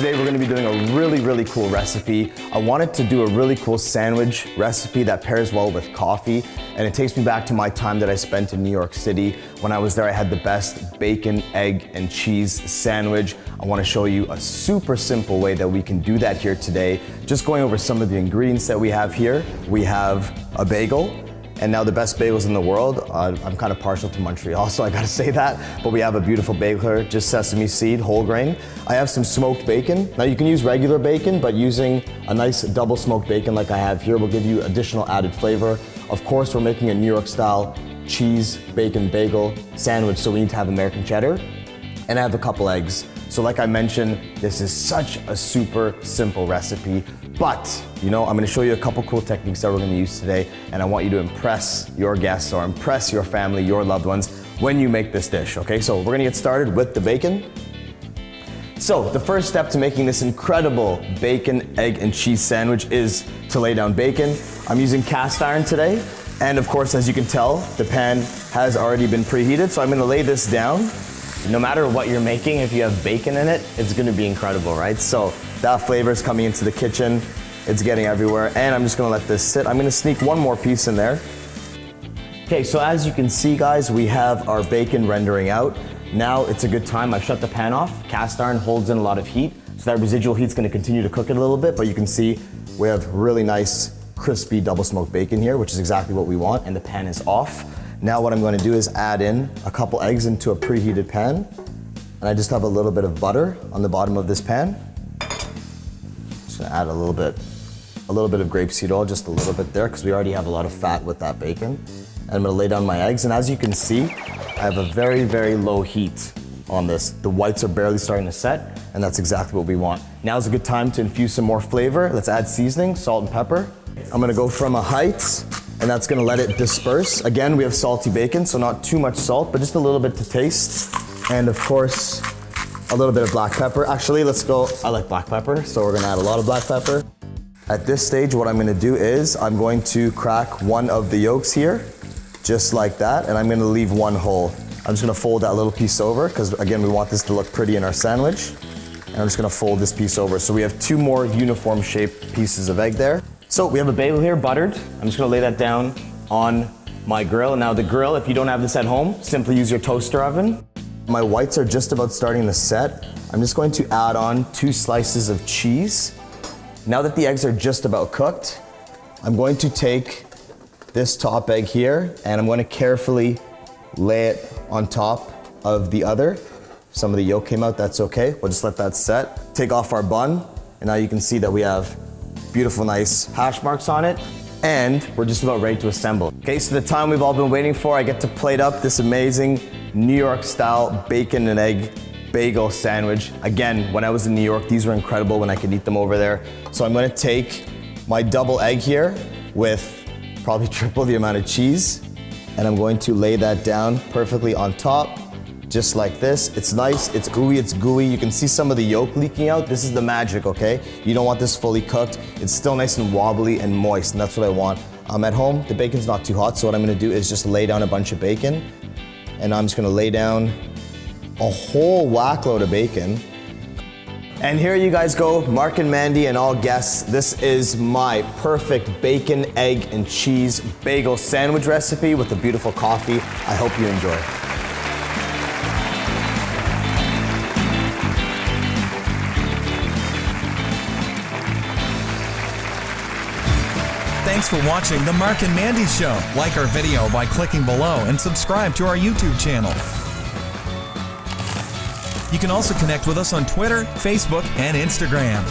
today we're going to be doing a really cool recipe. I wanted to do a really cool sandwich recipe that pairs well with coffee, and it takes me back to my time that I spent in New York City. When I was there, I had the best bacon, egg, and cheese sandwich. I want to show you a super simple way that we can do that here today. Just going over some of the ingredients that we have here. We have a bagel. And now the best bagels in the world, I'm kind of partial to Montreal, so I gotta say that, but we have a beautiful bagel here, just sesame seed, whole grain. I have some smoked bacon. Now you can use regular bacon, but using a nice double smoked bacon like I have here will give you additional added flavor. Of course, we're making a New York style cheese, bacon, bagel sandwich, so we need to have American cheddar. And I have a couple eggs. So like I mentioned, this is such a super simple recipe, but I'm gonna show you a couple cool techniques that we're gonna use today, and I want you to impress your guests or impress your family, your loved ones, when you make this dish, okay? So we're gonna get started with the bacon. So the first step to making this incredible bacon, egg, and cheese sandwich is to lay down bacon. I'm using cast iron today, and of course, as you can tell, the pan has already been preheated, so I'm gonna lay this down. No matter what you're making, if you have bacon in it, it's gonna be incredible, right? So that flavor is coming into the kitchen, it's getting everywhere, and I'm just gonna let this sit. I'm gonna sneak one more piece in there. Okay, so as you can see, guys, we have our bacon rendering out. Now it's a good time, I've shut the pan off. Cast iron holds in a lot of heat, so that residual heat's gonna continue to cook it a little bit, but you can see we have really nice, crispy double smoked bacon here, which is exactly what we want, and the pan is off. Now what I'm going to do is add in a couple eggs into a preheated pan, and I just have a little bit of butter on the bottom of this pan. Just gonna add a little bit of grapeseed oil, just a little bit there, because we already have a lot of fat with that bacon. And I'm gonna lay down my eggs, and as you can see, I have a very low heat on this. The whites are barely starting to set, and that's exactly what we want. Now's a good time to infuse some more flavor. Let's add seasoning, salt and pepper. I'm gonna go from a height, and that's gonna let it disperse. Again, we have salty bacon, so not too much salt, but just a little bit to taste. And of course, a little bit of black pepper. Actually, let's go, I like black pepper, so we're gonna add a lot of black pepper. At this stage, what I'm gonna do is I'm going to crack one of the yolks here, just like that, and I'm gonna leave one whole. I'm just gonna fold that little piece over, because again, we want this to look pretty in our sandwich. And I'm just gonna fold this piece over. So we have two more uniform shaped pieces of egg there. So we have a bagel here, buttered. I'm just gonna lay that down on my grill. Now the grill, if you don't have this at home, simply use your toaster oven. My whites are just about starting to set. I'm just going to add on 2 slices of cheese. Now that the eggs are just about cooked, I'm going to take this top egg here, and I'm gonna carefully lay it on top of the other. Some of the yolk came out, that's okay. We'll just let that set. Take off our bun, and now you can see that we have beautiful, nice hash marks on it, and we're just about ready to assemble. Okay, so the time we've all been waiting for, I get to plate up this amazing New York style bacon and egg bagel sandwich. Again, when I was in New York, these were incredible when I could eat them over there. So I'm gonna take my double egg here with probably triple the amount of cheese, and I'm going to lay that down perfectly on top, just like this. It's nice, it's gooey. You can see some of the yolk leaking out. This is the magic, okay? You don't want this fully cooked. It's still nice and wobbly and moist, and that's what I want. At home, the bacon's not too hot, so what I'm gonna do is just lay down a bunch of bacon, and I'm just gonna lay down a whole whack load of bacon. And here you guys go, Marc and Mandy and all guests. This is my perfect bacon, egg, and cheese bagel sandwich recipe with a beautiful coffee. I hope you enjoy. Thanks for watching The Marc and Mandy Show. Like our video by clicking below and subscribe to our YouTube channel. You can also connect with us on Twitter, Facebook, and Instagram.